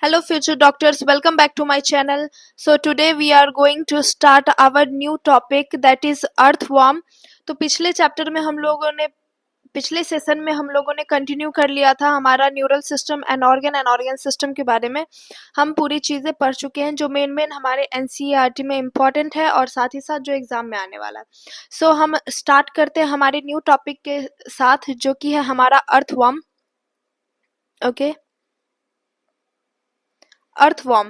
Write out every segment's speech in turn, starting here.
Hello future doctors, welcome back to my channel. So today we are going to start our new topic that is earthworm. तो पिछले session में हम लोगों ने continue कर लिया था हमारा neural system and organ system के बारे में। हम पूरी चीज़ें पढ़ चुके हैं जो मेन हमारे एनसीईआरटी में इम्पॉर्टेंट है और साथ ही साथ जो एग्ज़ाम में आने वाला है। सो हम स्टार्ट करते हैं हमारे न्यू टॉपिक के साथ जो कि है हमारा अर्थवर्म। Okay, earthworm.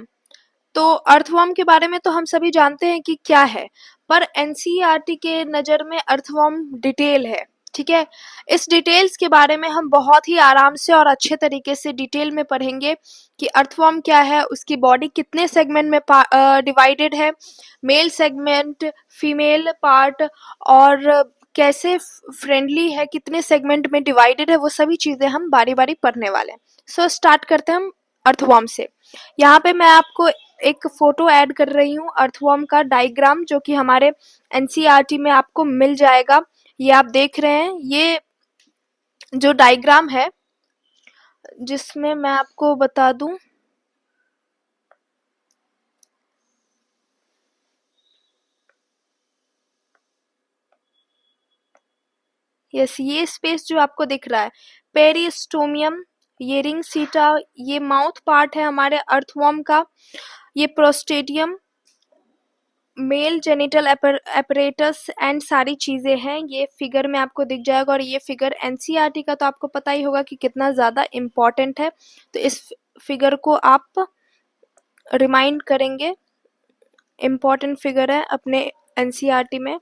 तो अर्थवर्म के बारे में तो हम सभी जानते हैं कि क्या है, पर एनसीईआरटी के नज़र में अर्थवर्म डिटेल है। ठीक है, इस डिटेल्स के बारे में हम बहुत ही आराम से और अच्छे तरीके से डिटेल में पढ़ेंगे कि अर्थवर्म क्या है, उसकी बॉडी कितने सेगमेंट में डिवाइडेड है, मेल सेगमेंट, फीमेल पार्ट, और कैसे फ्रेंडली है, कितने सेगमेंट में डिवाइडेड है, वो सभी चीज़ें हम बारी बारी पढ़ने वाले हैं। सो स्टार्ट करते हैं हम अर्थवर्म से। यहाँ पे मैं आपको एक फोटो ऐड कर रही हूँ अर्थवर्म का डायग्राम, जो कि हमारे एनसीईआरटी में आपको मिल जाएगा। ये आप देख रहे हैं, ये जो डायग्राम है जिसमें मैं आपको बता दूं, यस, ये स्पेस जो आपको दिख रहा है, पेरिस्टोमियम, ये रिंग सीटा, ये माउथ पार्ट है हमारे अर्थवर्म का, ये प्रोस्टेडियम, मेल जेनिटल एपरेटस एंड सारी चीज़ें हैं। ये फिगर में आपको दिख जाएगा, और ये फिगर एनसीईआरटी का तो आपको पता ही होगा कि कितना ज़्यादा इम्पॉर्टेंट है। तो इस फिगर को आप रिमाइंड करेंगे, इम्पॉर्टेंट फिगर है अपने एनसीईआरटी में,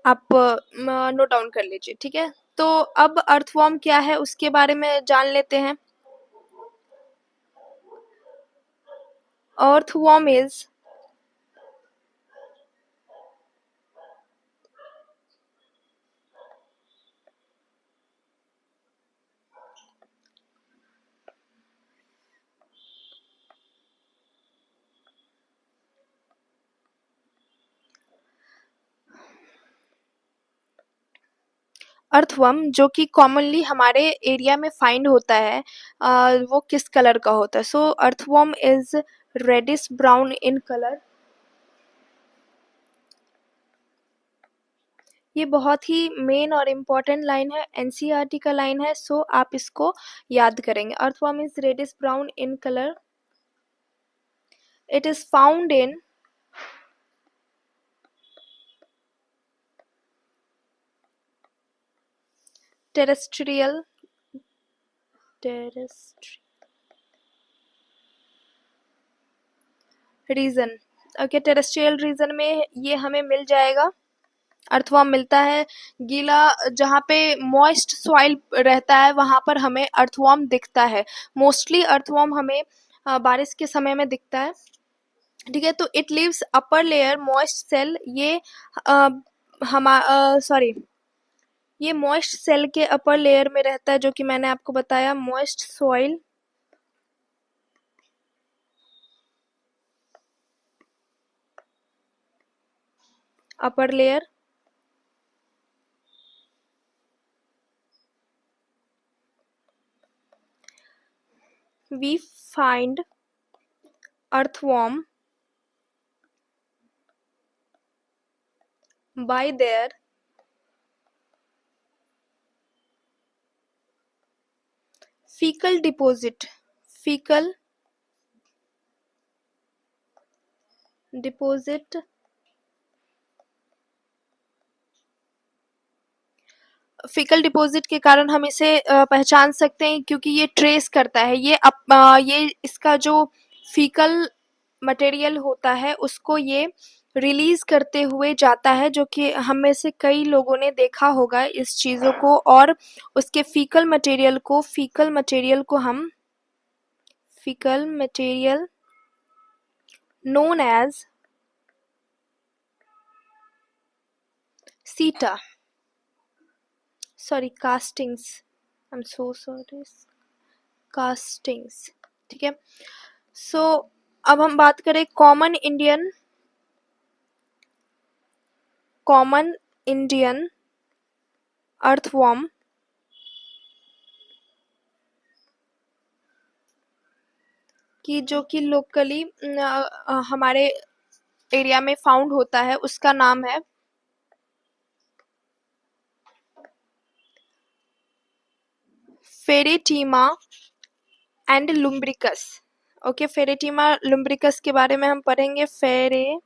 आप नोट डाउन कर लीजिए। ठीक है, तो अब अर्थवर्म क्या है उसके बारे में जान लेते हैं। अर्थवर्म इज अर्थवर्म जो कि कॉमनली हमारे एरिया में फाइंड होता है, वो किस कलर का होता है। So earthworm is reddish brown in colour. ये बहुत ही मेन और इम्पॉर्टेंट लाइन है, एनसीईआरटी का लाइन है, सो आप इसको याद करेंगे। Earthworm is reddish brown in colour, it is found in terrestrial region. Okay, terrestrial region में ये हमें मिल जाएगा, अर्थवर्म मिलता है। गीला जहाँ पे मॉइस्ट सॉइल रहता है वहाँ पर हमें अर्थवर्म दिखता है। मोस्टली अर्थवर्म हमें बारिश के समय में दिखता है। ठीक है, तो it leaves upper layer moist cell, ये सॉरी, ये मॉइस्ट सेल के अपर लेयर में रहता है, जो कि मैंने आपको बताया, moist soil, upper layer. We find earthworm by their fecal deposit, fecal deposit, faecal deposit के कारण हम इसे पहचान सकते हैं, क्योंकि ये ट्रेस करता है, ये इसका जो फीकल मटेरियल होता है उसको ये रिलीज करते हुए जाता है, जो कि हम में से कई लोगों ने देखा होगा इस चीज़ों को। और उसके फीकल मटेरियल नोन एज सीटा, sorry, castings, I am so sorry, castings. ठीक है, सो अब हम बात करें कॉमन इंडियन अर्थवर्म। कि जो कि लोकली हमारे एरिया में फाउंड होता है, उसका नाम है फेरेटीमा एंड लुम्ब्रिकस। ओके, फेरेटीमा लुम्ब्रिकस के बारे में हम पढ़ेंगे। फेरेटीमा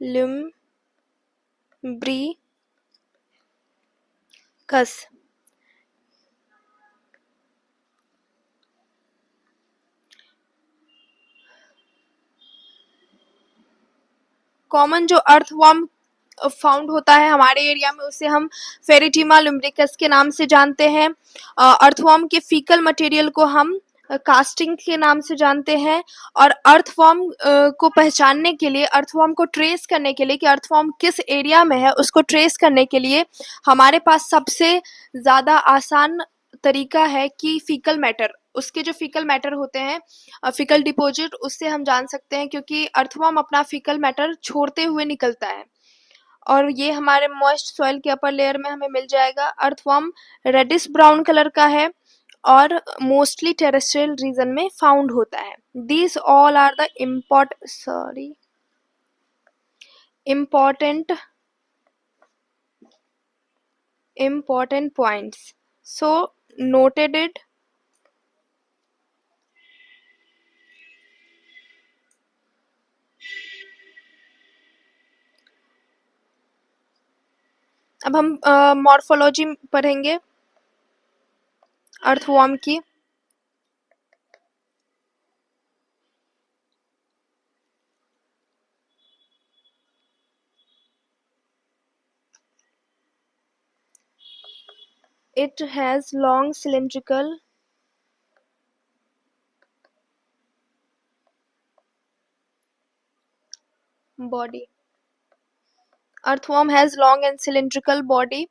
लुम्ब्रिकस। कॉमन जो अर्थवर्म फाउंड होता है हमारे एरिया में, उसे हम फेरेटीमा लुम्ब्रिकस के नाम से जानते हैं। अर्थवर्म के फीकल मटेरियल को हम कास्टिंग के नाम से जानते हैं। और अर्थवर्म को पहचानने के लिए, अर्थवर्म को ट्रेस करने के लिए कि अर्थवर्म किस एरिया में है, उसको ट्रेस करने के लिए हमारे पास सबसे ज़्यादा आसान तरीका है कि फीकल मैटर, उसके जो फीकल मैटर होते हैं, फीकल डिपॉजिट, उससे हम जान सकते हैं, क्योंकि अर्थवर्म अपना फीकल मैटर छोड़ते हुए निकलता है और ये हमारे मॉइस्ट सॉइल के अपर लेयर में हमें मिल जाएगा। अर्थवर्म रेडिश ब्राउन कलर का है और मोस्टली टेरेस्ट्रियल रीजन में फाउंड होता है। These all are the important points, so noted it। अब हम मॉर्फोलॉजी पढ़ेंगे अर्थवर्म की। It has long cylindrical body. Earthworm has long and cylindrical body.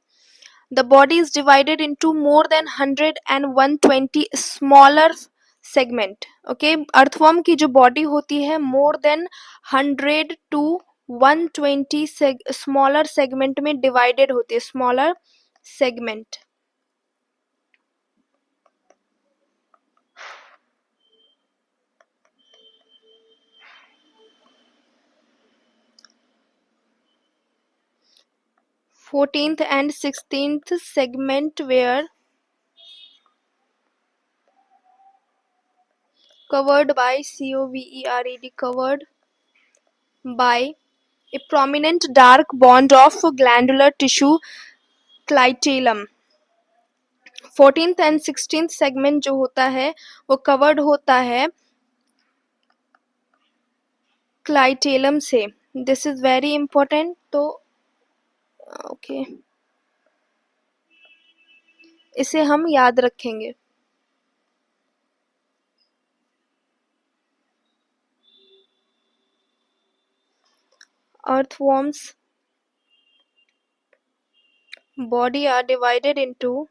The body is divided into more than 100 and 120 smaller segment. Okay, earthworm की जो body होती है more than 100 to 120 smaller segment में divided होती है, smaller segment। Fourteenth and 16th segment were covered by covered by a prominent dark bond of glandular tissue clitellum। 14th and 16th segment जो होता है वो कवर्ड होता है क्लाइटेलम से। दिस इज वेरी इंपॉर्टेंट, तो ओके इसे हम याद रखेंगे। Earthworms body are divided into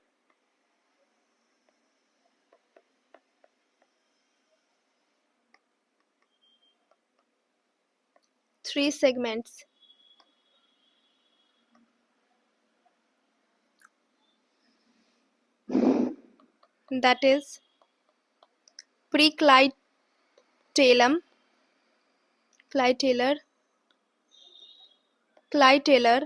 three segments, that is preclitellum, clitellar, clitellar,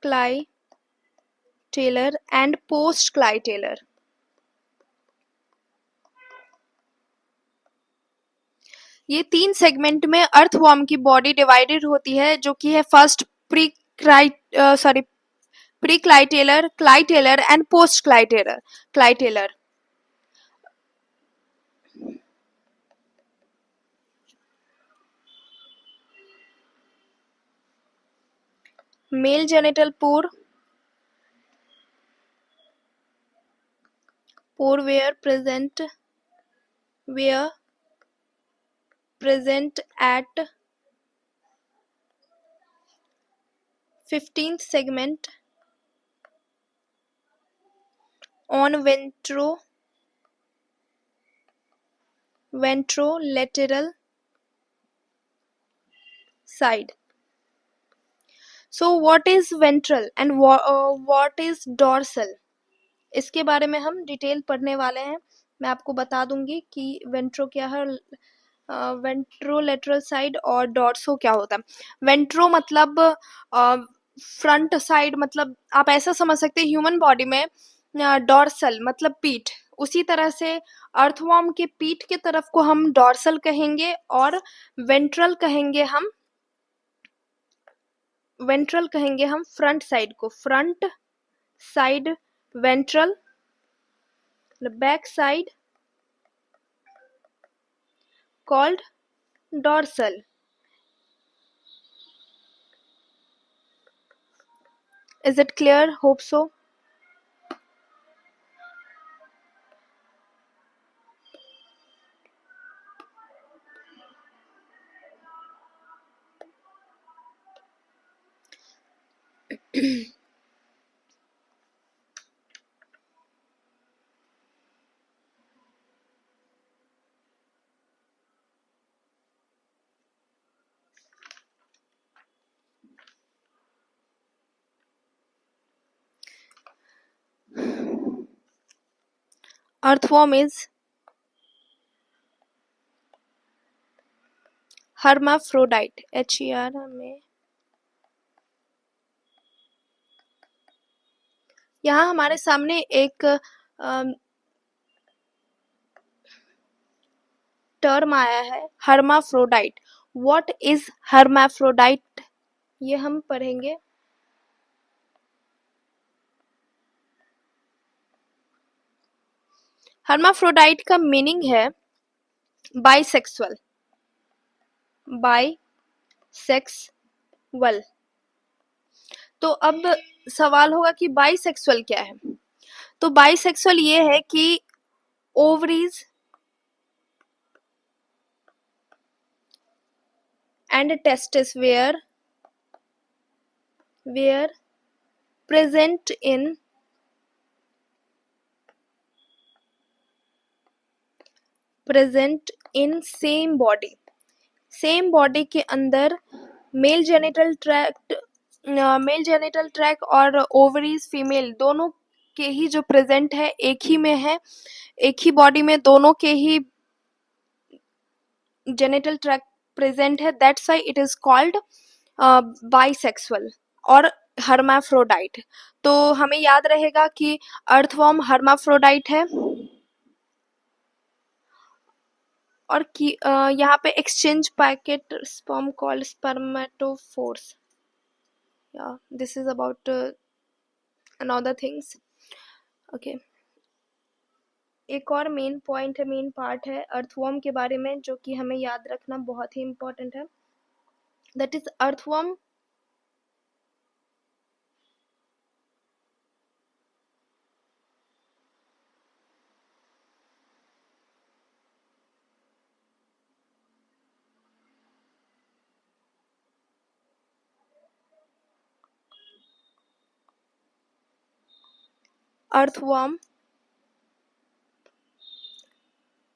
clitellar and postclitellar। ये तीन सेगमेंट में अर्थवर्म की बॉडी डिवाइडेड होती है, जो कि है first preclitellar, clitellar and post clitellar. Male genital pore were present at 15th segment on ventrolateral side. So what is ventral and what is dorsal? इसके बारे में हम डिटेल पढ़ने वाले हैं. मैं आपको बता दूंगी कि वेंट्रो क्या है, वेंट्रोलेटरल साइड और डॉर्सो क्या होता है. वेंट्रो मतलब फ्रंट साइड, मतलब आप ऐसा समझ सकते हैं ह्यूमन बॉडी में डॉर्सल मतलब पीठ, उसी तरह से अर्थवर्म के पीठ के तरफ को हम डॉर्सल कहेंगे और वेंट्रल कहेंगे हम फ्रंट साइड को. Front side ventral, back side called dorsal. Is it clear? Hope so. Earthworm is hermaphrodite. HER में यहाँ हमारे सामने एक टर्म आया है hermaphrodite. What is hermaphrodite? ये हम पढ़ेंगे. hermaphrodite का मीनिंग है बाइसेक्सुअल. बाइसेक्सुअल. तो अब सवाल होगा कि बाइसेक्सुअल क्या है. तो बाइसेक्सुअल ये है कि ovaries and testes were present in same body के अंदर मेल जेनिटल ट्रैक्ट और ओवरीज फीमेल दोनों के ही जो प्रेजेंट है, एक ही में है, एक ही बॉडी में दोनों के ही जेनिटल ट्रैक्ट प्रेजेंट है. That's why it is called bisexual और हर्माफ्रोडाइट. तो हमें याद रहेगा कि अर्थवर्म हर्माफ्रोडाइट है और कि यहाँ पे exchange packet sperm called spermatophores. This is about another things. Okay, एक और मेन पॉइंट है, मेन पार्ट है अर्थवर्म के बारे में जो कि हमें याद रखना बहुत ही इम्पोर्टेंट है. That is earthworm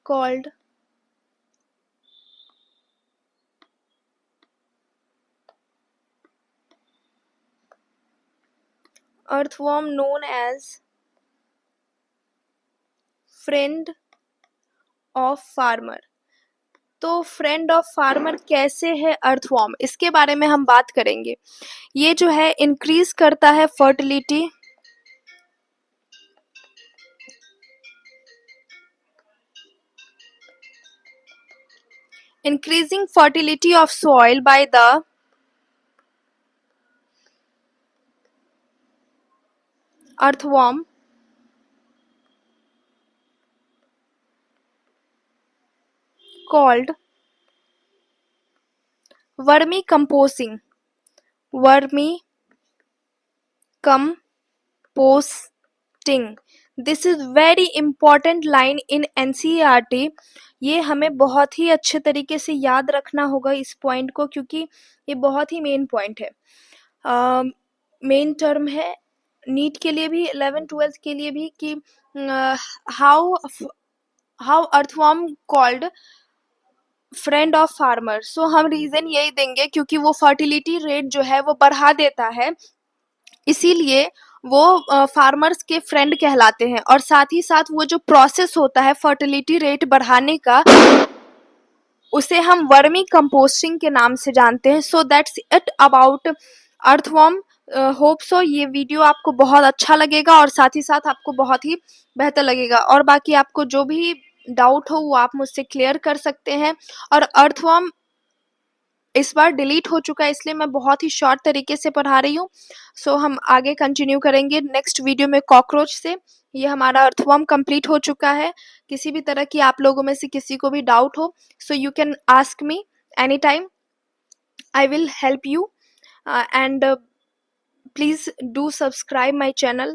called earthworm known as friend of farmer. तो फ्रेंड ऑफ फार्मर कैसे है अर्थवर्म, इसके बारे में हम बात करेंगे. ये जो है इंक्रीज करता है fertility, increasing fertility of soil by the earthworm called vermicomposting. This is very important line in NCERT. ये हमें बहुत ही अच्छे तरीके से याद रखना होगा इस पॉइंट को, क्योंकि ये बहुत ही मेन पॉइंट है, मेन टर्म है नीट के लिए भी, 11-12 के लिए भी, कि how earthworm called friend of farmer, so हम रीज़न यही देंगे क्योंकि वो फर्टिलिटी रेट जो है वो बढ़ा देता है, इसीलिए वो फार्मर्स के फ्रेंड कहलाते हैं। और साथ ही साथ वो जो प्रोसेस होता है फर्टिलिटी रेट बढ़ाने का, उसे हम वर्मी कंपोस्टिंग के नाम से जानते हैं। So that's it about earthworm. Hope so ये वीडियो आपको बहुत अच्छा लगेगा और साथ ही साथ आपको बहुत ही बेहतर लगेगा, और बाकी आपको जो भी डाउट हो वो आप मुझसे क्लियर कर सकते हैं। और अर्थवर्म इस बार डिलीट हो चुका है, इसलिए मैं बहुत ही शॉर्ट तरीके से पढ़ा रही हूँ। सो हम आगे कंटिन्यू करेंगे नेक्स्ट वीडियो में कॉकरोच से। ये हमारा अर्थवर्म कंप्लीट हो चुका है। किसी भी तरह की आप लोगों में से किसी को भी डाउट हो, so you can ask me any time, I will help you, and please do subscribe my channel